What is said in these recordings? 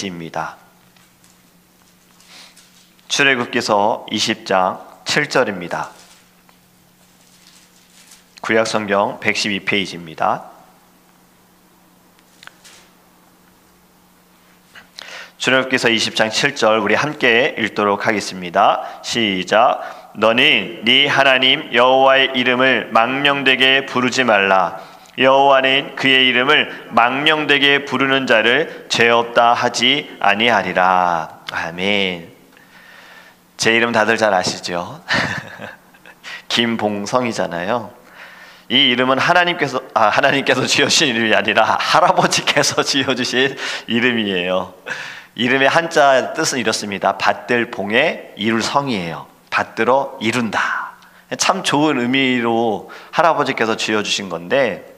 페이지입니다. 출애굽기서 20장 7절입니다. 구약성경 112페이지입니다. 출애굽기서 20장 7절 우리 함께 읽도록 하겠습니다. 시작. 너는 네 하나님 여호와의 이름을 망령되게 부르지 말라. 여호와는 그의 이름을 망령되게 부르는 자를 죄 없다 하지 아니하리라. 아멘. 제 이름 다들 잘 아시죠? 김봉성이잖아요. 이 이름은 하나님께서 지어주신 이름이 아니라 할아버지께서 지어주신 이름이에요. 이름의 한자 뜻은 이렇습니다. 받들 봉에 이룰 성이에요. 받들어 이룬다. 참 좋은 의미로 할아버지께서 지어주신 건데,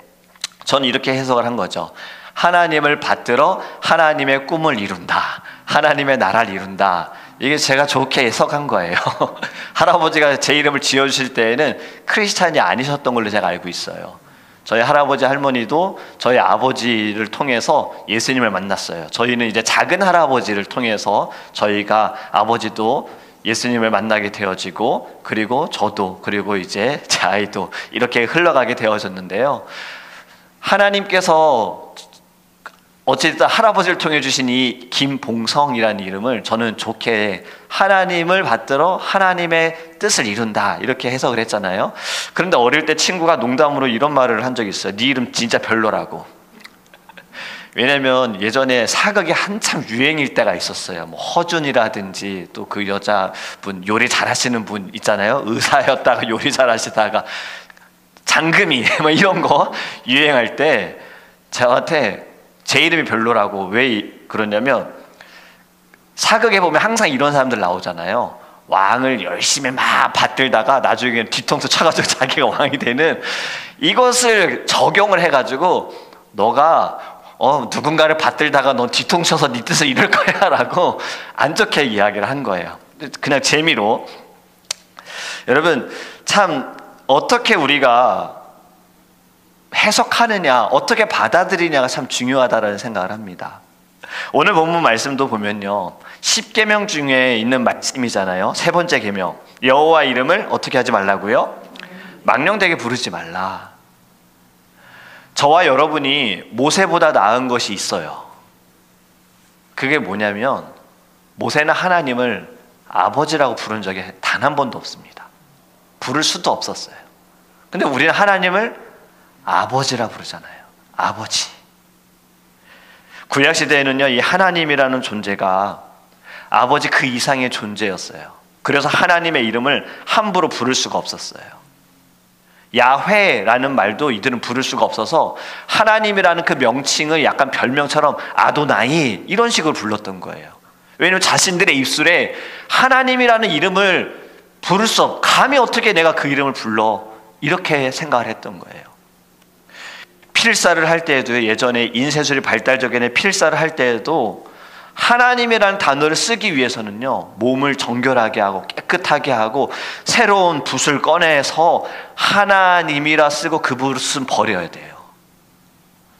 저는 이렇게 해석을 한 거죠. 하나님을 받들어 하나님의 꿈을 이룬다. 하나님의 나라를 이룬다. 이게 제가 좋게 해석한 거예요. 할아버지가 제 이름을 지어주실 때에는 크리스찬이 아니셨던 걸로 제가 알고 있어요. 저희 할아버지 할머니도 저희 아버지를 통해서 예수님을 만났어요. 저희는 이제 작은 할아버지를 통해서 저희가 아버지도 예수님을 만나게 되어지고, 그리고 저도, 그리고 이제 제 아이도 이렇게 흘러가게 되어졌는데요. 하나님께서 어쨌든 할아버지를 통해 주신 이 김봉성이라는 이름을 저는 좋게 하나님을 받들어 하나님의 뜻을 이룬다 이렇게 해석을 했잖아요. 그런데 어릴 때 친구가 농담으로 이런 말을 한 적이 있어요. 네 이름 진짜 별로라고. 왜냐면 예전에 사극이 한참 유행일 때가 있었어요. 뭐 허준이라든지 또 그 여자분 요리 잘하시는 분 있잖아요. 의사였다가 요리 잘하시다가 장금이 뭐 이런 거 유행할 때 저한테 제 이름이 별로라고. 왜 그러냐면 사극에 보면 항상 이런 사람들 나오잖아요. 왕을 열심히 막 받들다가 나중에 뒤통수 쳐가지고 자기가 왕이 되는, 이것을 적용을 해가지고 너가 누군가를 받들다가 넌 뒤통수 쳐서 네 뜻을 이룰 거야 라고 안 좋게 이야기를 한 거예요. 그냥 재미로. 여러분 참 어떻게 우리가 해석하느냐, 어떻게 받아들이냐가 참 중요하다라는 생각을 합니다. 오늘 본문 말씀도 보면요, 10계명 중에 있는 말씀이잖아요. 세 번째 계명, 여호와 이름을 어떻게 하지 말라고요? 망령되게 부르지 말라. 저와 여러분이 모세보다 나은 것이 있어요. 그게 뭐냐면 모세는 하나님을 아버지라고 부른 적이 단 한 번도 없습니다. 부를 수도 없었어요. 근데 우리는 하나님을 아버지라 부르잖아요. 아버지. 구약시대에는요, 이 하나님이라는 존재가 아버지 그 이상의 존재였어요. 그래서 하나님의 이름을 함부로 부를 수가 없었어요. 야훼라는 말도 이들은 부를 수가 없어서 하나님이라는 그 명칭을 약간 별명처럼 아도나이 이런 식으로 불렀던 거예요. 왜냐하면 자신들의 입술에 하나님이라는 이름을 부를 수 없, 감히 어떻게 내가 그 이름을 불러, 이렇게 생각을 했던 거예요. 필사를 할 때에도, 예전에 인쇄술이 발달 전에 필사를 할 때에도 하나님이라는 단어를 쓰기 위해서는요, 몸을 정결하게 하고 깨끗하게 하고 새로운 붓을 꺼내서 하나님이라 쓰고 그 붓은 버려야 돼요.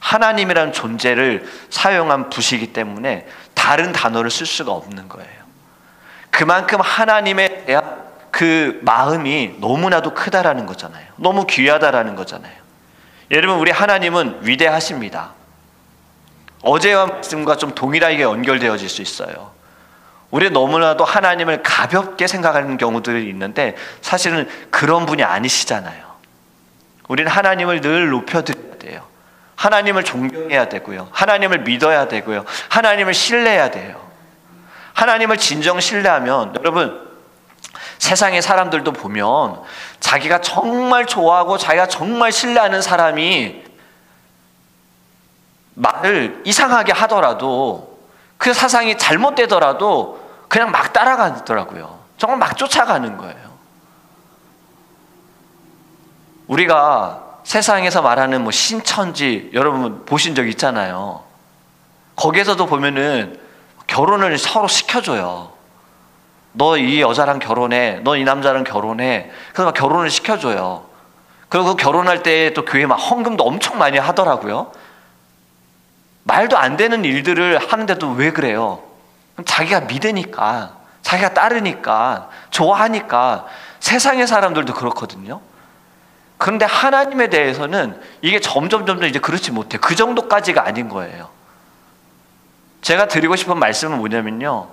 하나님이라는 존재를 사용한 붓이기 때문에 다른 단어를 쓸 수가 없는 거예요. 그만큼 하나님에 대한 그 마음이 너무나도 크다라는 거잖아요. 너무 귀하다라는 거잖아요. 여러분, 우리 하나님은 위대하십니다. 어제와 말씀과 좀 동일하게 연결되어질 수 있어요. 우리는 너무나도 하나님을 가볍게 생각하는 경우들이 있는데 사실은 그런 분이 아니시잖아요. 우리는 하나님을 늘 높여드려야 돼요. 하나님을 존경해야 되고요. 하나님을 믿어야 되고요. 하나님을 신뢰해야 돼요. 하나님을 진정 신뢰하면, 여러분, 세상의 사람들도 보면 자기가 정말 좋아하고 자기가 정말 신뢰하는 사람이 말을 이상하게 하더라도, 그 사상이 잘못되더라도 그냥 막 따라가더라고요. 정말 막 쫓아가는 거예요. 우리가 세상에서 말하는 뭐 신천지, 여러분 보신 적 있잖아요. 거기에서도 보면은 결혼을 서로 시켜줘요. 너 이 여자랑 결혼해, 너 이 남자랑 결혼해. 그래서 막 결혼을 시켜줘요. 그리고 결혼할 때 또 교회 막 헌금도 엄청 많이 하더라고요. 말도 안 되는 일들을 하는데도 왜 그래요? 자기가 믿으니까, 자기가 따르니까, 좋아하니까. 세상의 사람들도 그렇거든요. 그런데 하나님에 대해서는 이게 점점 이제 그렇지 못해. 그 정도까지가 아닌 거예요. 제가 드리고 싶은 말씀은 뭐냐면요,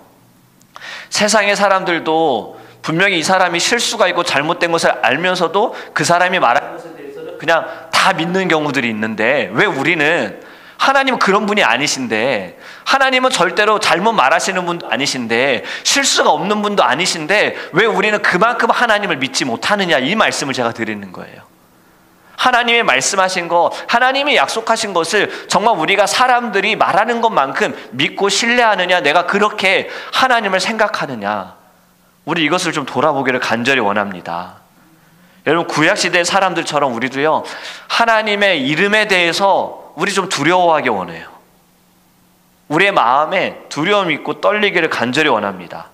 세상의 사람들도 분명히 이 사람이 실수가 있고 잘못된 것을 알면서도 그 사람이 말하는 것에 대해서는 그냥 다 믿는 경우들이 있는데, 왜 우리는 하나님은 그런 분이 아니신데, 하나님은 절대로 잘못 말하시는 분도 아니신데, 실수가 없는 분도 아니신데 왜 우리는 그만큼 하나님을 믿지 못하느냐, 이 말씀을 제가 드리는 거예요. 하나님이 말씀하신 거, 하나님이 약속하신 것을 정말 우리가 사람들이 말하는 것만큼 믿고 신뢰하느냐, 내가 그렇게 하나님을 생각하느냐, 우리 이것을 좀 돌아보기를 간절히 원합니다. 여러분, 구약시대의 사람들처럼 우리도요, 하나님의 이름에 대해서 우리 좀 두려워하기 원해요. 우리의 마음에 두려움이 있고 떨리기를 간절히 원합니다.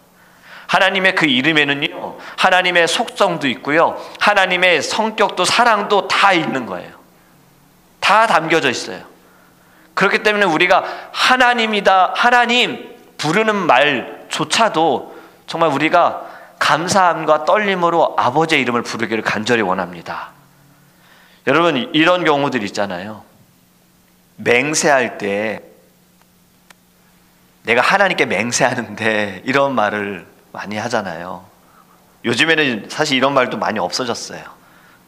하나님의 그 이름에는요, 하나님의 속성도 있고요, 하나님의 성격도 사랑도 다 있는 거예요. 다 담겨져 있어요. 그렇기 때문에 우리가 하나님이다, 하나님 부르는 말조차도 정말 우리가 감사함과 떨림으로 아버지의 이름을 부르기를 간절히 원합니다. 여러분, 이런 경우들 있잖아요. 맹세할 때 내가 하나님께 맹세하는데, 이런 말을 많이 하잖아요. 요즘에는 사실 이런 말도 많이 없어졌어요.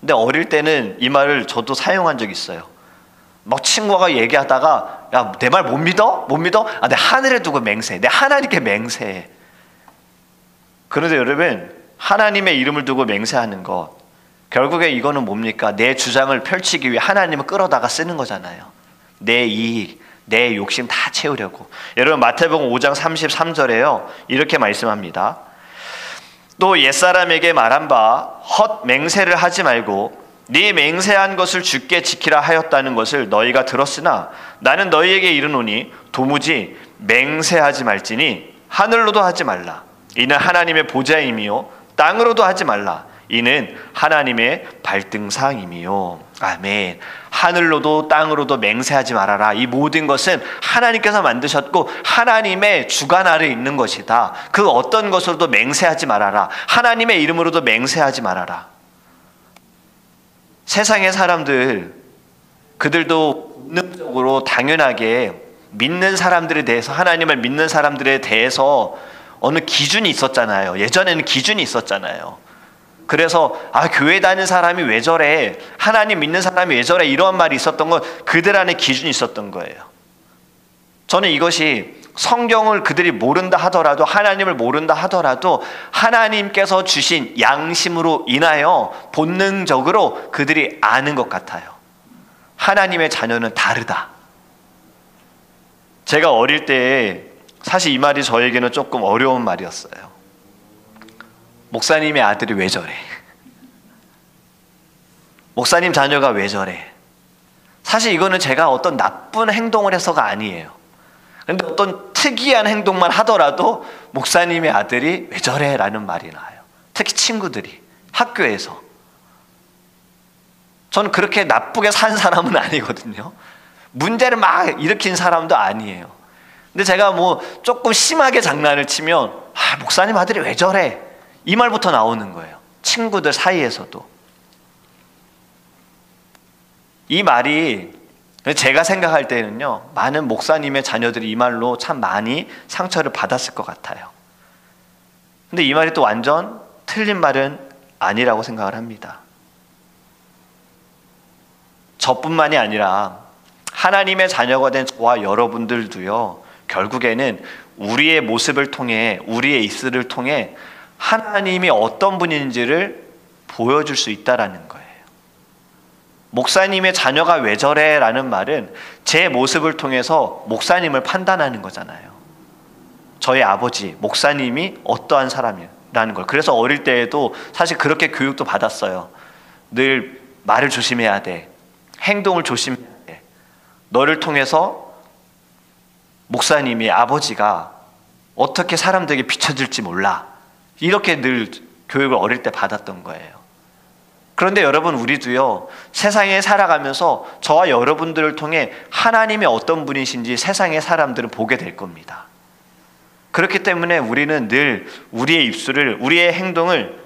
근데 어릴 때는 이 말을 저도 사용한 적이 있어요. 막 친구가 얘기하다가, 야, 내 말 못 믿어? 못 믿어? 아, 내 하늘에 두고 맹세해. 내 하나님께 맹세해. 그런데 여러분, 하나님의 이름을 두고 맹세하는 것, 결국에 이거는 뭡니까? 내 주장을 펼치기 위해 하나님을 끌어다가 쓰는 거잖아요. 내 이익, 내 욕심 다 채우려고. 여러분, 마태복음 5장 33절에요, 이렇게 말씀합니다. 또 옛사람에게 말한 바 헛 맹세를 하지 말고 네 맹세한 것을 주께 지키라 하였다는 것을 너희가 들었으나 나는 너희에게 이르노니 도무지 맹세하지 말지니 하늘로도 하지 말라. 이는 하나님의 보좌임이요 땅으로도 하지 말라. 이는 하나님의 발등상임이요. 아멘. 하늘로도 땅으로도 맹세하지 말아라. 이 모든 것은 하나님께서 만드셨고 하나님의 주관 아래 있는 것이다. 그 어떤 것으로도 맹세하지 말아라. 하나님의 이름으로도 맹세하지 말아라. 세상의 사람들, 그들도 본능적으로 당연하게 믿는 사람들에 대해서, 하나님을 믿는 사람들에 대해서 어느 기준이 있었잖아요. 예전에는 기준이 있었잖아요. 그래서 교회 다니는 사람이 왜 저래, 하나님 믿는 사람이 왜 저래, 이런 말이 있었던 건 그들 안에 기준이 있었던 거예요. 저는 이것이 성경을 그들이 모른다 하더라도, 하나님을 모른다 하더라도 하나님께서 주신 양심으로 인하여 본능적으로 그들이 아는 것 같아요. 하나님의 자녀는 다르다. 제가 어릴 때 사실 이 말이 저에게는 조금 어려운 말이었어요. 목사님의 아들이 왜 저래? 목사님 자녀가 왜 저래? 사실 이거는 제가 어떤 나쁜 행동을 해서가 아니에요. 그런데 어떤 특이한 행동만 하더라도 목사님의 아들이 왜 저래? 라는 말이 나와요. 특히 친구들이, 학교에서. 저는 그렇게 나쁘게 산 사람은 아니거든요. 문제를 막 일으킨 사람도 아니에요. 근데 제가 뭐 조금 심하게 장난을 치면 목사님 아들이 왜 저래? 이 말부터 나오는 거예요. 친구들 사이에서도. 이 말이 제가 생각할 때는요, 많은 목사님의 자녀들이 이 말로 참 많이 상처를 받았을 것 같아요. 근데 이 말이 또 완전 틀린 말은 아니라고 생각을 합니다. 저뿐만이 아니라 하나님의 자녀가 된 저와 여러분들도요, 결국에는 우리의 모습을 통해, 우리의 입술을 통해 하나님이 어떤 분인지를 보여줄 수 있다라는 거예요. 목사님의 자녀가 왜 저래? 라는 말은 제 모습을 통해서 목사님을 판단하는 거잖아요. 저의 아버지, 목사님이 어떠한 사람이라는 걸. 그래서 어릴 때에도 사실 그렇게 교육도 받았어요. 늘 말을 조심해야 돼. 행동을 조심해야 돼. 너를 통해서 목사님이, 아버지가 어떻게 사람들에게 비춰질지 몰라. 이렇게 늘 교육을 어릴 때 받았던 거예요. 그런데 여러분, 우리도요, 세상에 살아가면서 저와 여러분들을 통해 하나님이 어떤 분이신지 세상의 사람들은 보게 될 겁니다. 그렇기 때문에 우리는 늘 우리의 입술을, 우리의 행동을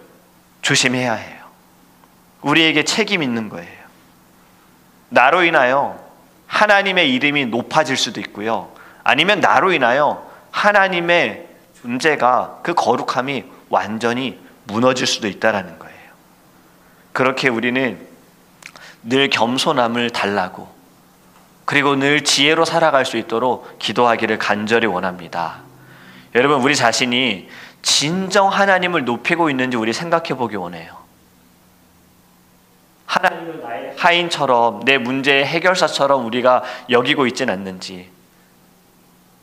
조심해야 해요. 우리에게 책임 있는 거예요. 나로 인하여 하나님의 이름이 높아질 수도 있고요, 아니면 나로 인하여 하나님의 존재가, 그 거룩함이 완전히 무너질 수도 있다는 거예요. 그렇게 우리는 늘 겸손함을 달라고, 그리고 늘 지혜로 살아갈 수 있도록 기도하기를 간절히 원합니다. 여러분, 우리 자신이 진정 하나님을 높이고 있는지 우리 생각해 보기 원해요. 하나님을 나의 하인처럼, 내 문제의 해결사처럼 우리가 여기고 있진 않는지,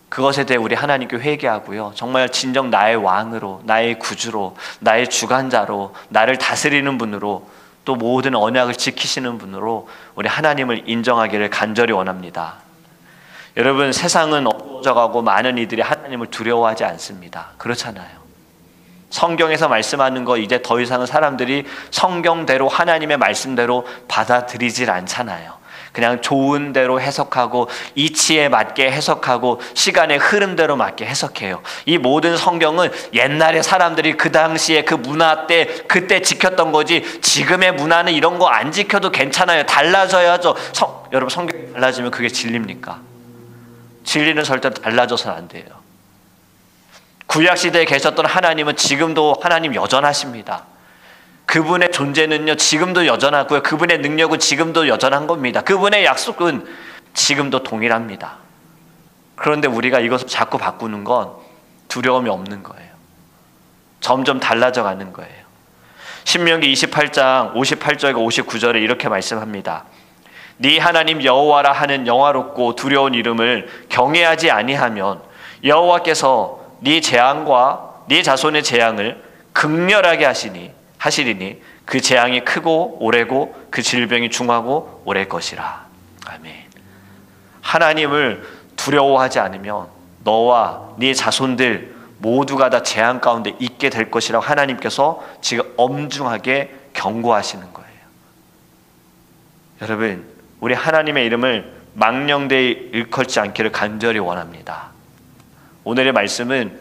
그것에 대해 우리 하나님께 회개하고요, 정말 진정 나의 왕으로, 나의 구주로, 나의 주관자로, 나를 다스리는 분으로, 또 모든 언약을 지키시는 분으로 우리 하나님을 인정하기를 간절히 원합니다. 여러분, 세상은 어두워져가고 많은 이들이 하나님을 두려워하지 않습니다. 그렇잖아요. 성경에서 말씀하는 거 이제 더 이상은 사람들이 성경대로, 하나님의 말씀대로 받아들이질 않잖아요. 그냥 좋은 대로 해석하고, 이치에 맞게 해석하고, 시간의 흐름대로 맞게 해석해요. 이 모든 성경은 옛날에 사람들이 그 당시에 그 문화 때 그때 지켰던 거지, 지금의 문화는 이런 거 안 지켜도 괜찮아요. 달라져야죠. 여러분, 성경이 달라지면 그게 진리입니까? 진리는 절대 달라져서는 안 돼요. 구약시대에 계셨던 하나님은 지금도 하나님 여전하십니다. 그분의 존재는요, 지금도 여전하고요, 그분의 능력은 지금도 여전한 겁니다. 그분의 약속은 지금도 동일합니다. 그런데 우리가 이것을 자꾸 바꾸는 건 두려움이 없는 거예요. 점점 달라져 가는 거예요. 신명기 28장 58절과 59절에 이렇게 말씀합니다. 네 하나님 여호와라 하는 영화롭고 두려운 이름을 경외하지 아니하면 여호와께서 네 재앙과 네 자손의 재앙을 극렬하게 하시리니 그 재앙이 크고 오래고 그 질병이 중하고 오래 것이라. 아멘. 하나님을 두려워하지 않으면 너와 네 자손들 모두가 다 재앙 가운데 있게 될 것이라고 하나님께서 지금 엄중하게 경고하시는 거예요. 여러분, 우리 하나님의 이름을 망령되이 일컬지 않기를 간절히 원합니다. 오늘의 말씀은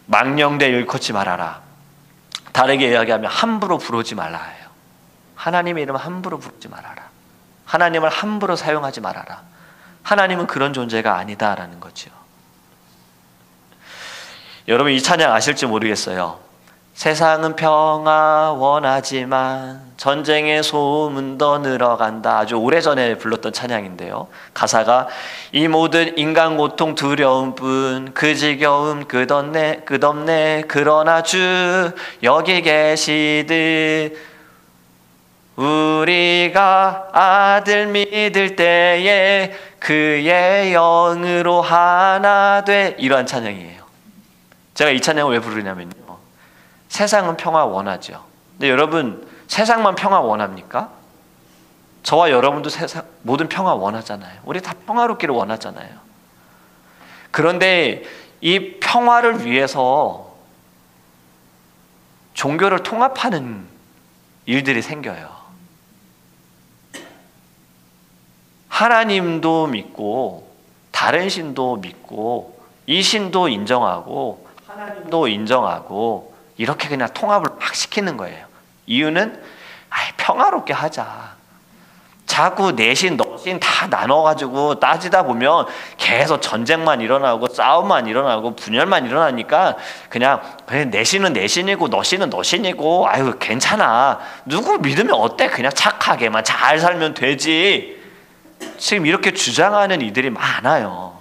망령되이 일컬지 말아라. 다르게 이야기하면 함부로 부르지 말라 해요. 하나님의 이름을 함부로 부르지 말아라. 하나님을 함부로 사용하지 말아라. 하나님은 그런 존재가 아니다라는 거죠. 여러분, 이 찬양 아실지 모르겠어요. 세상은 평화 원하지만 전쟁의 소음은 더 늘어간다. 아주 오래전에 불렀던 찬양인데요, 가사가 이 모든 인간 고통 두려운 뿐 그 지겨움 끝없네 그러나 주 여기 계시듯 우리가 아들 믿을 때에 그의 영으로 하나 돼. 이러한 찬양이에요. 제가 이 찬양을 왜 부르냐면요, 세상은 평화 원하죠. 근데 여러분, 세상만 평화 원합니까? 저와 여러분도 세상 모든 평화 원하잖아요. 우리 다 평화롭기를 원하잖아요. 그런데 이 평화를 위해서 종교를 통합하는 일들이 생겨요. 하나님도 믿고 다른 신도 믿고 이 신도 인정하고 하나님도 인정하고 이렇게 그냥 통합을 막 시키는 거예요. 이유는 평화롭게 하자. 자꾸 내신 너신 다 나눠가지고 따지다 보면 계속 전쟁만 일어나고 싸움만 일어나고 분열만 일어나니까 그냥 내신은 내신이고 너신은 너신이고 아유 괜찮아. 누구 믿으면 어때? 그냥 착하게만 잘 살면 되지. 지금 이렇게 주장하는 이들이 많아요.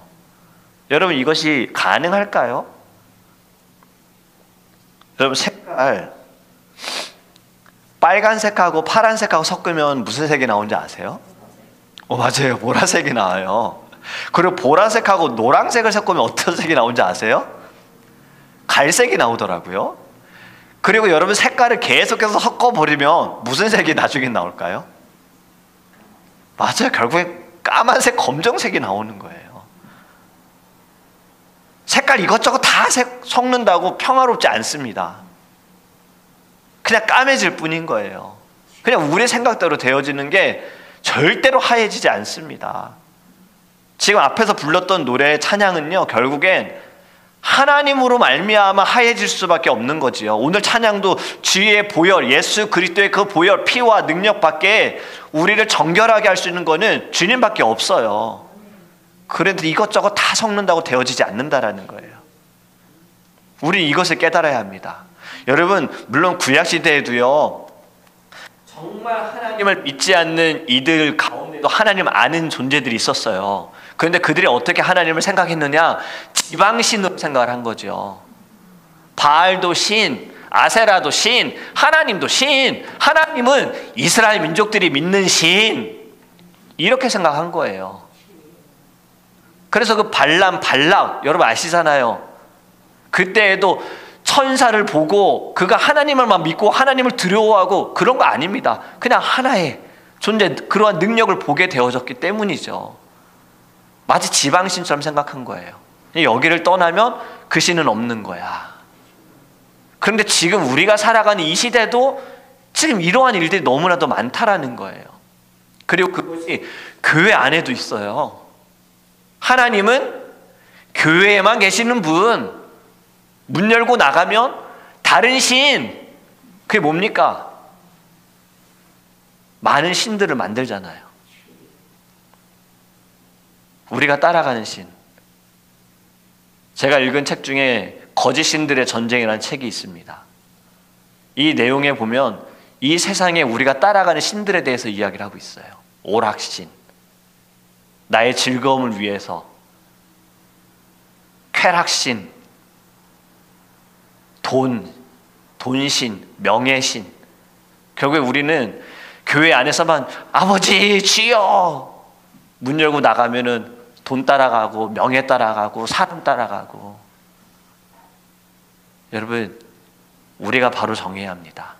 여러분, 이것이 가능할까요? 여러분, 색깔 빨간색하고 파란색하고 섞으면 무슨 색이 나오는지 아세요? 맞아요. 보라색이 나와요. 그리고 보라색하고 노란색을 섞으면 어떤 색이 나오는지 아세요? 갈색이 나오더라고요. 그리고 여러분, 색깔을 계속해서 섞어버리면 무슨 색이 나중에 나올까요? 맞아요. 결국에 까만색, 검정색이 나오는 거예요. 색깔 이것저것 다 섞는다고 평화롭지 않습니다. 그냥 까매질 뿐인 거예요. 그냥 우리 생각대로 되어지는 게 절대로 하얘지지 않습니다. 지금 앞에서 불렀던 노래의 찬양은요, 결국엔 하나님으로 말미암아 하얘질 수밖에 없는 거지요. 오늘 찬양도 주의 보혈, 예수 그리스도의 그 보혈, 피와 능력밖에 우리를 정결하게 할 수 있는 거는 주님밖에 없어요. 그런데 이것저것 다 섞는다고 되어지지 않는다라는 거예요. 우리 이것을 깨달아야 합니다. 여러분, 물론 구약시대에도요, 정말 하나님을 믿지 않는 이들 가운데도 하나님을 아는 존재들이 있었어요. 그런데 그들이 어떻게 하나님을 생각했느냐? 지방신으로 생각을 한 거죠. 바알도 신, 아세라도 신, 하나님도 신, 하나님은 이스라엘 민족들이 믿는 신, 이렇게 생각한 거예요. 그래서 그 발락 여러분 아시잖아요. 그때에도 천사를 보고 그가 하나님을만 믿고 하나님을 두려워하고 그런 거 아닙니다. 그냥 하나의 존재, 그러한 능력을 보게 되어졌기 때문이죠. 마치 지방신처럼 생각한 거예요. 여기를 떠나면 그 신은 없는 거야. 그런데 지금 우리가 살아가는 이 시대도 지금 이러한 일들이 너무나도 많다라는 거예요. 그리고 그것이 교회 안에도 있어요. 하나님은 교회에만 계시는 분, 문 열고 나가면 다른 신, 그게 뭡니까? 많은 신들을 만들잖아요. 우리가 따라가는 신. 제가 읽은 책 중에 거짓 신들의 전쟁이라는 책이 있습니다. 이 내용에 보면 이 세상에 우리가 따라가는 신들에 대해서 이야기를 하고 있어요. 오락신, 나의 즐거움을 위해서, 쾌락신, 돈신, 명예신. 결국에 우리는 교회 안에서만 아버지 주여 문 열고 나가면은 돈 따라가고 명예 따라가고 사람 따라가고. 여러분, 우리가 바로 정해야 합니다.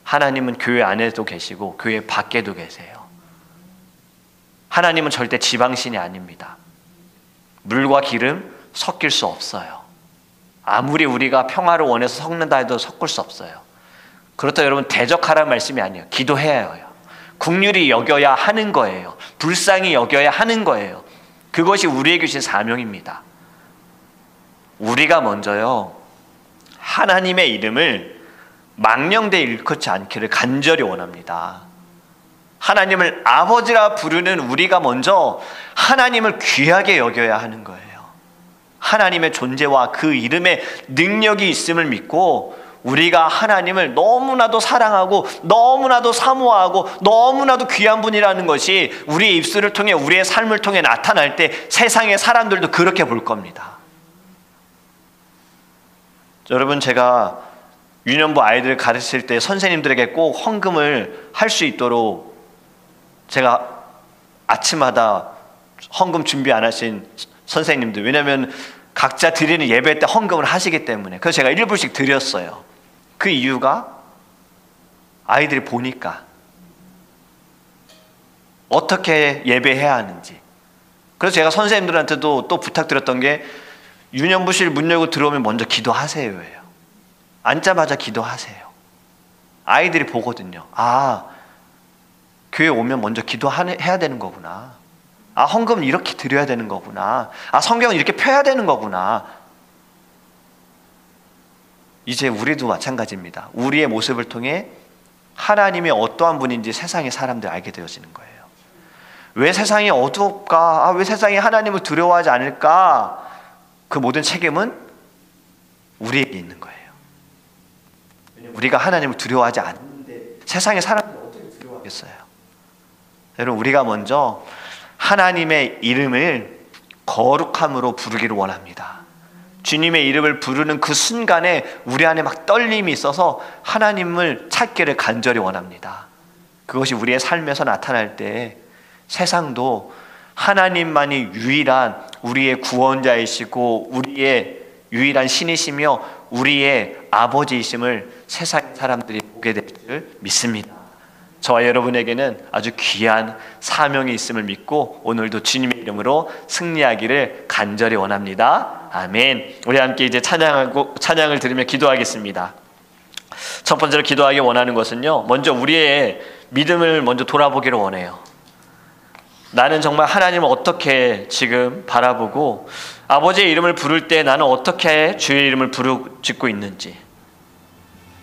하나님은 교회 안에도 계시고 교회 밖에도 계세요. 하나님은 절대 지방신이 아닙니다. 물과 기름 섞일 수 없어요. 아무리 우리가 평화를 원해서 섞는다 해도 섞을 수 없어요. 그렇다고 여러분 대적하라는 말씀이 아니에요. 기도해야 해요. 긍휼히 여겨야 하는 거예요. 불쌍히 여겨야 하는 거예요. 그것이 우리에게 주신 사명입니다. 우리가 먼저요, 하나님의 이름을 망령되이 일컫지 않기를 간절히 원합니다. 하나님을 아버지라 부르는 우리가 먼저 하나님을 귀하게 여겨야 하는 거예요. 하나님의 존재와 그 이름에 능력이 있음을 믿고 우리가 하나님을 너무나도 사랑하고 너무나도 사모하고 너무나도 귀한 분이라는 것이 우리의 입술을 통해 우리의 삶을 통해 나타날 때 세상의 사람들도 그렇게 볼 겁니다. 여러분, 제가 유년부 아이들을 가르칠 때 선생님들에게 꼭 헌금을 할 수 있도록 제가 아침마다 헌금 준비 안 하신 선생님들, 왜냐하면 각자 드리는 예배 때 헌금을 하시기 때문에, 그래서 제가 1불씩 드렸어요. 그 이유가 아이들이 보니까 어떻게 예배해야 하는지. 그래서 제가 선생님들한테도 또 부탁드렸던 게 유년부실 문 열고 들어오면 먼저 기도하세요예요. 앉자마자 기도하세요. 아이들이 보거든요. 아, 교회 오면 먼저 기도해야 되는 거구나. 아, 헌금은 이렇게 드려야 되는 거구나. 아, 성경은 이렇게 펴야 되는 거구나. 이제 우리도 마찬가지입니다. 우리의 모습을 통해 하나님이 어떠한 분인지 세상의 사람들이 알게 되어지는 거예요. 왜 세상이 어두울까? 아, 왜 세상이 하나님을 두려워하지 않을까? 그 모든 책임은 우리에게 있는 거예요. 우리가 하나님을 두려워하지 않는데 세상의 사람들이 어떻게 두려워하겠어요? 여러분, 우리가 먼저 하나님의 이름을 거룩함으로 부르기를 원합니다. 주님의 이름을 부르는 그 순간에 우리 안에 막 떨림이 있어서 하나님을 찾기를 간절히 원합니다. 그것이 우리의 삶에서 나타날 때 세상도 하나님만이 유일한 우리의 구원자이시고 우리의 유일한 신이시며 우리의 아버지이심을 세상 사람들이 보게 될 줄 믿습니다. 저와 여러분에게는 아주 귀한 사명이 있음을 믿고 오늘도 주님의 이름으로 승리하기를 간절히 원합니다. 아멘. 우리 함께 이제 찬양을 들으며 기도하겠습니다. 첫 번째로 기도하기 원하는 것은요, 먼저 우리의 믿음을 먼저 돌아보기를 원해요. 나는 정말 하나님을 어떻게 지금 바라보고 아버지의 이름을 부를 때 나는 어떻게 주의 이름을 부르짖고 있는지.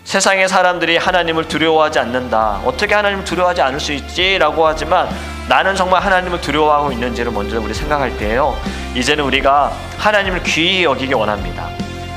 세상의 사람들이 하나님을 두려워하지 않는다, 어떻게 하나님을 두려워하지 않을 수 있지? 라고 하지만 나는 정말 하나님을 두려워하고 있는지를 먼저 우리 생각할 때요, 이제는 우리가 하나님을 귀히 여기기 원합니다.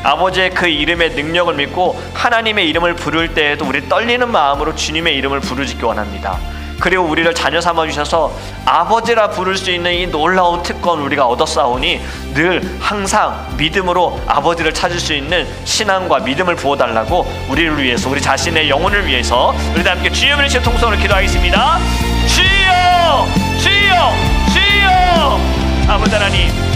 아버지의 그 이름의 능력을 믿고 하나님의 이름을 부를 때에도 우리 떨리는 마음으로 주님의 이름을 부르짖기 원합니다. 그리고 우리를 자녀 삼아주셔서 아버지라 부를 수 있는 이 놀라운 특권을 우리가 얻었사오니 늘 항상 믿음으로 아버지를 찾을 수 있는 신앙과 믿음을 부어달라고 우리를 위해서, 우리 자신의 영혼을 위해서 우리 다 함께 주여 부르시는 통성으로 기도하겠습니다. 주여! 주여! 주여! 아버지 하나님,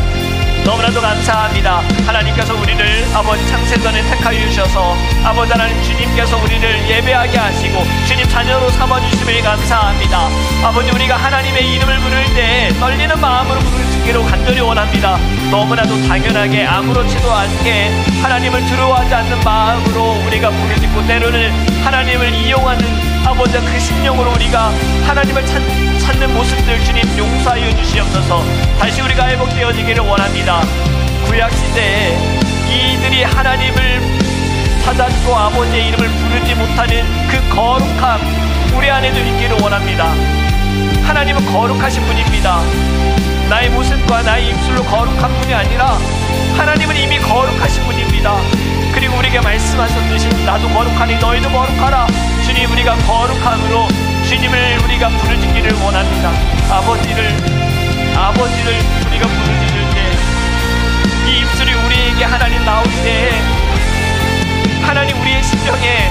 너무나도 감사합니다. 하나님께서 우리를 아버지 창세전에 택하여 주셔서 아버지 하나님, 주님께서 우리를 예배하게 하시고 주님 자녀로 삼아주심을 감사합니다. 아버지, 우리가 하나님의 이름을 부를 때 떨리는 마음으로 부르짖기를 간절히 원합니다. 너무나도 당연하게 아무렇지도 않게 하나님을 두려워하지 않는 마음으로 우리가 부르짖고, 때로는 하나님을 이용하는 아버지 그 심령으로 우리가 하나님을 찾는 모습들 주님 용서하여 주시옵소서. 다시 우리가 회복되어지기를 원합니다. 구약시대에 이들이 하나님을 찾았고 아버지의 이름을 부르지 못하는 그 거룩함 우리 안에도 있기를 원합니다. 하나님은 거룩하신 분입니다. 나의 모습과 나의 입술로 거룩한 분이 아니라 하나님은 이미 거룩하신 분입니다. 그리고 우리에게 말씀하셨듯이 나도 거룩하니 너희도 거룩하라. 주님, 우리가 거룩함으로 주님을 우리가 부르짖기를 원합니다. 아버지를 우리가 부르짖을 때 이 입술이 우리에게 하나님 나올 때 하나님 우리의 심령에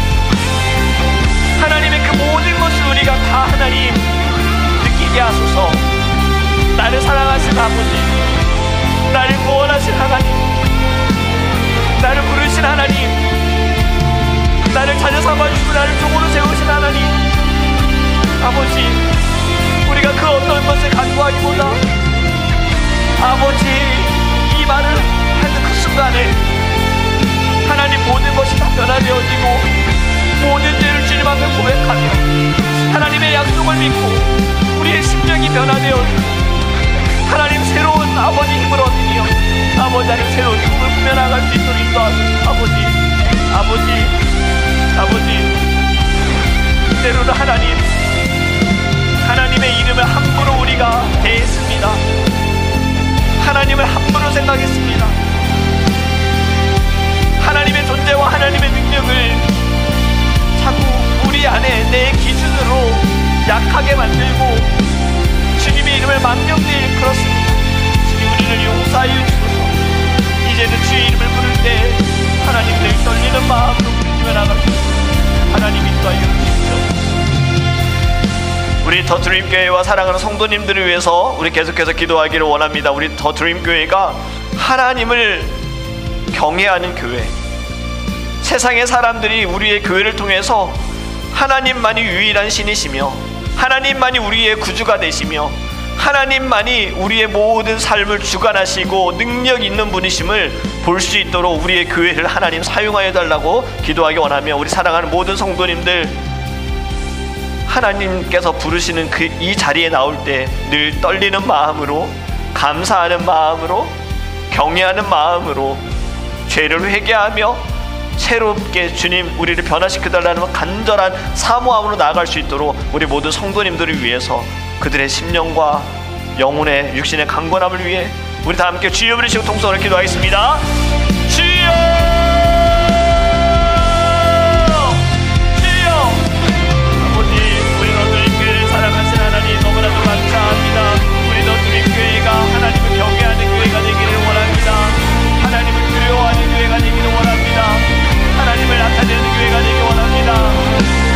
하나님의 그 모든 것을 우리가 다 하나님 느끼게 하소서. 나를 사랑하신 아버지, 나를 구원하신 하나님, 나를 부르신 하나님, 나를 자녀 삼아주시고 나를 종으로 세우신 하나님, 아버지, 우리가 그 어떤 것을 간구하기보다 아버지 이 말을 하는 그 순간에 하나님 모든 것이 다 변화되어지고 모든 죄를 주님 앞에 고백하며 하나님의 약속을 믿고 우리의 심령이 변화되어지고 하나님 새로운 아버지 힘을 얻으며 아버지 하나님 새로운 꿈을 꾸며나갈 수 있도록 인도하소서. 아버지 때로는 하나님의 이름을 함부로 우리가 대했습니다. 하나님을 함부로 생각했습니다. 하나님의 존재와 하나님의 능력을 자꾸 우리 안에 내 기준으로 약하게 만들고 주님의 이름을 망령되이 그렇습니다. 주님, 우리를 용서하여 주소서. 이제는 주의 이름을 부를 때 하나님 늘 떨리는 마음으로 부르짖어 나갑니다. 하나님 인도하여 주십시오. 우리 더 드림교회와 사랑하는 성도님들을 위해서 우리 계속해서 기도하기를 원합니다. 우리 더 드림교회가 하나님을 경외하는 교회, 세상의 사람들이 우리의 교회를 통해서 하나님만이 유일한 신이시며 하나님만이 우리의 구주가 되시며 하나님만이 우리의 모든 삶을 주관하시고 능력 있는 분이심을 볼 수 있도록 우리의 교회를 하나님 사용하여 달라고 기도하기 원하며, 우리 사랑하는 모든 성도님들, 하나님께서 부르시는 그 이 자리에 나올 때 늘 떨리는 마음으로, 감사하는 마음으로, 경외하는 마음으로 죄를 회개하며 새롭게 주님 우리를 변화시켜달라는 간절한 사모함으로 나아갈 수 있도록 우리 모든 성도님들을 위해서 그들의 심령과 영혼의 육신의 강건함을 위해 우리 다 함께 주여 부르시고 통성으로 기도하겠습니다. 주여! 하나님을 경외하는 교회가 되기를 원합니다. 하나님을 두려워하는 교회가 되기를 원합니다. 하나님을 나타내는 교회가 되기 원합니다.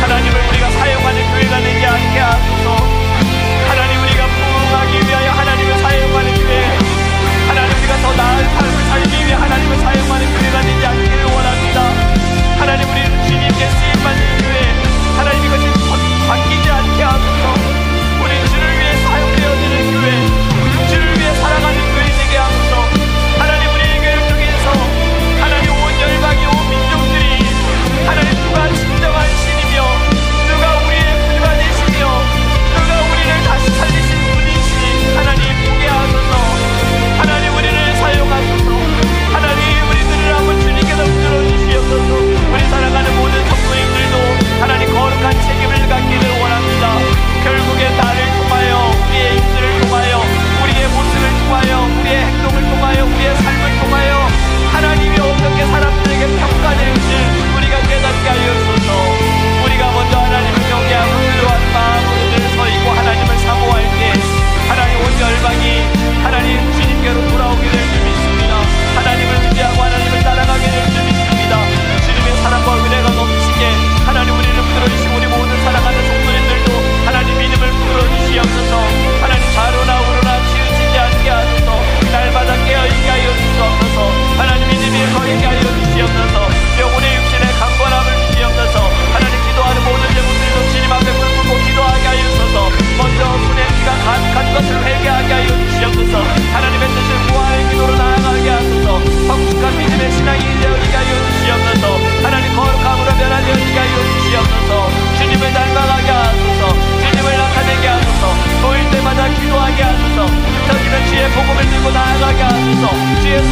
하나님을 우리가 사용하는 교회가 되지 않게 하소서. 하나님, 우리가 부흥하기 위하여 하나님을 사용하는 교회, 하나님 우리가 더 나은 삶을 살기 위해 하나님을 사용하는 교회가 되지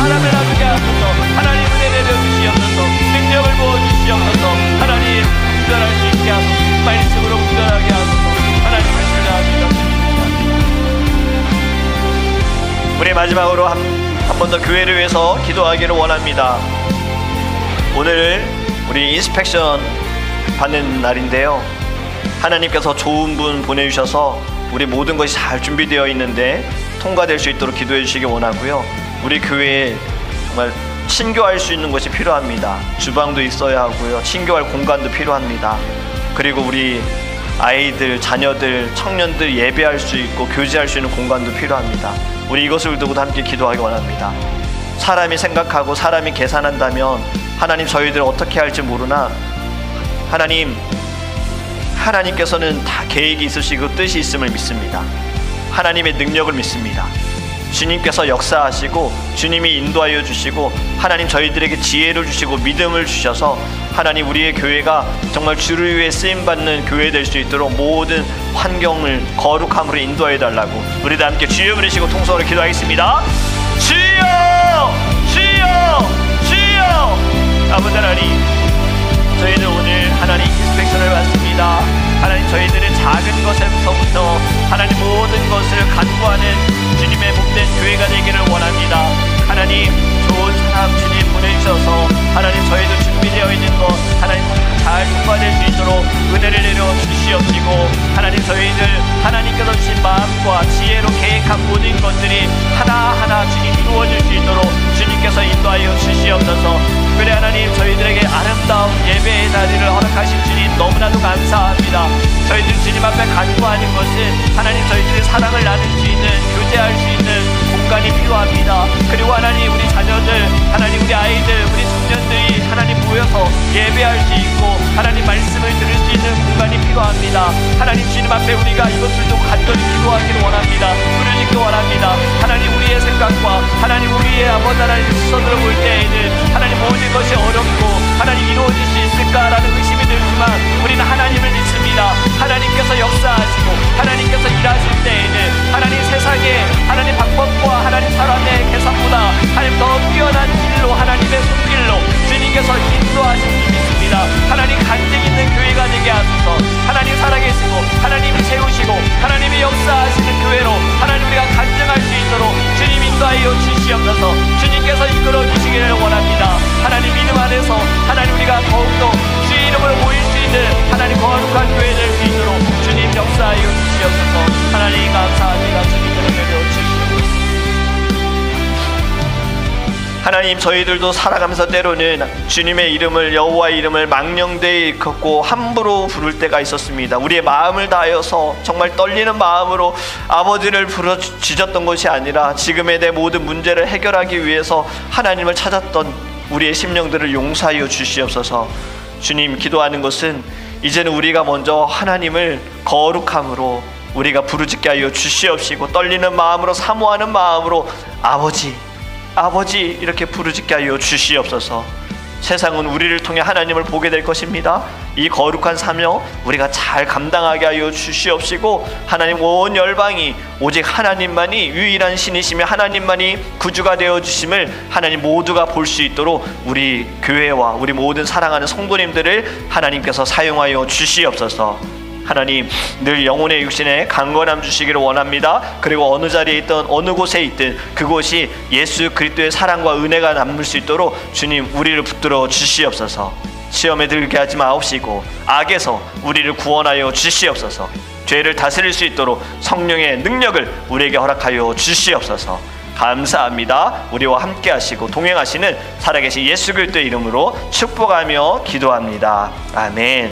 사람을 나누게 하소서. 하나님 은혜 내려주시옵소서. 능력을 부어주시옵소서. 하나님 분별할 수 있게 하소서. 말씀으로 분별하게 하소서. 하나님을 신뢰합니다. 우리 마지막으로 한 번 더 교회를 위해서 기도하기를 원합니다. 오늘 우리 인스펙션 받는 날인데요, 하나님께서 좋은 분 보내주셔서 우리 모든 것이 잘 준비되어 있는데 통과될 수 있도록 기도해 주시기 원하고요. 우리 교회에 정말 친교할 수 있는 것이 필요합니다. 주방도 있어야 하고요, 친교할 공간도 필요합니다. 그리고 우리 아이들, 자녀들, 청년들 예배할 수 있고 교제할 수 있는 공간도 필요합니다. 우리 이것을 두고도 함께 기도하기 원합니다. 사람이 생각하고 사람이 계산한다면 하나님 저희들 어떻게 할지 모르나 하나님께서는 다 계획이 있으시고 뜻이 있음을 믿습니다. 하나님의 능력을 믿습니다. 주님께서 역사하시고 주님이 인도하여 주시고 하나님 저희들에게 지혜를 주시고 믿음을 주셔서 하나님 우리의 교회가 정말 주를 위해 쓰임받는 교회 될 수 있도록 모든 환경을 거룩함으로 인도하여 달라고 우리도 함께 주여 부르시고 통성으로 기도하겠습니다. 주여! 주여! 주여! 아버지 하나님, 저희는 오늘 하나님 인스펙션을 받습니다. 하나님 저희들은 작은 것에서부터 하나님 모든 것을 간구하는 주님의 복된 교회가 되기를 원합니다. 하나님 좋은 사람 주님 보내주셔서 하나님 저희도 준비되어 있는 것 하나님 잘 통과될 수 있도록 은혜를 내려 주시옵시고 하나님 저희들 하나님께서 주신 마음과 지혜로 계획한 모든 것들이 하나하나 주님 이루어질 수 있도록 주님께서 인도하여 주시옵소서. 특별히 하나님 저희들에게 아름다운 예배의 자리를 허락하신 주님 너무나도 감사합니다. 저희들 주님 앞에 간구하는 것은 하나님 저희들의 사랑을 나눌 수 있는, 교제할 수 있는 공간이 필요합니다. 그리고 하나님 우리 자녀들, 하나님 우리 아이들, 우리 청년들이 하나님 모여서 예배할 수 있고 하나님 말씀을 들을 수 있는 공간이 필요합니다. 하나님 주님 앞에 우리가 이것을 좀 간절히 기도하기를 원합니다. 부르짖기 원합니다. 하나님 우리의 생각과 하나님 우리의 아버지 하나님의 시선으로 볼 때에는 하나님 모든 것이 어렵고 하나님 이루어질 수 있을까라는 의심이 들지만 우리는 하나님을 믿습니다. 하나님께서 역사하시고 하나님께서 일하실 때에는 하나님 세상에 하나님 방법과 하나님 사람의 계산보다 하나님 더 뛰어난 길로 하나님의 손길로 주님께서 인도하실 수 믿습니다. 하나님 간증 있는 교회가 되게 하소서. 하나님 살아계시고 하나님이 세우시고 하나님이 역사하시는 교회로 하나님 우리가 간증할 수 있도록 주님 인도하여 주시옵소서. 주님께서 이끌어 주시기를 원합니다. 하나님 믿음 안에서 하나님 우리가 더욱더 주의 이름으로 모일 수 있는 하나님 거룩한 교회 될 수 있도록 주님 역사하여 주시옵소서. 하나님 감사합니다. 주님께로 내려주시옵소서. 하나님 저희들도 살아가면서 때로는 주님의 이름을, 여호와의 이름을 망령되이 일컫고 함부로 부를 때가 있었습니다. 우리의 마음을 다하여서 정말 떨리는 마음으로 아버지를 부르짖었던 것이 아니라 지금의 내 모든 문제를 해결하기 위해서 하나님을 찾았던 우리의 심령들을 용서하여 주시옵소서. 주님 기도하는 것은 이제는 우리가 먼저 하나님을 거룩함으로 우리가 부르짖게 하여 주시옵시고 떨리는 마음으로 사모하는 마음으로 아버지 이렇게 부르짖게 하여 주시옵소서. 세상은 우리를 통해 하나님을 보게 될 것입니다. 이 거룩한 사명 우리가 잘 감당하게 하여 주시옵시고 하나님 온 열방이 오직 하나님만이 유일한 신이시며 하나님만이 구주가 되어주심을 하나님 모두가 볼 수 있도록 우리 교회와 우리 모든 사랑하는 성도님들을 하나님께서 사용하여 주시옵소서. 하나님 늘 영혼의 육신에 강건함 주시기를 원합니다. 그리고 어느 자리에 있든 어느 곳에 있든 그곳이 예수 그리스도의 사랑과 은혜가 남을 수 있도록 주님 우리를 붙들어 주시옵소서. 시험에 들게 하지 마옵시고 악에서 우리를 구원하여 주시옵소서. 죄를 다스릴 수 있도록 성령의 능력을 우리에게 허락하여 주시옵소서. 감사합니다. 우리와 함께 하시고 동행하시는 살아계신 예수 그리스도의 이름으로 축복하며 기도합니다. 아멘.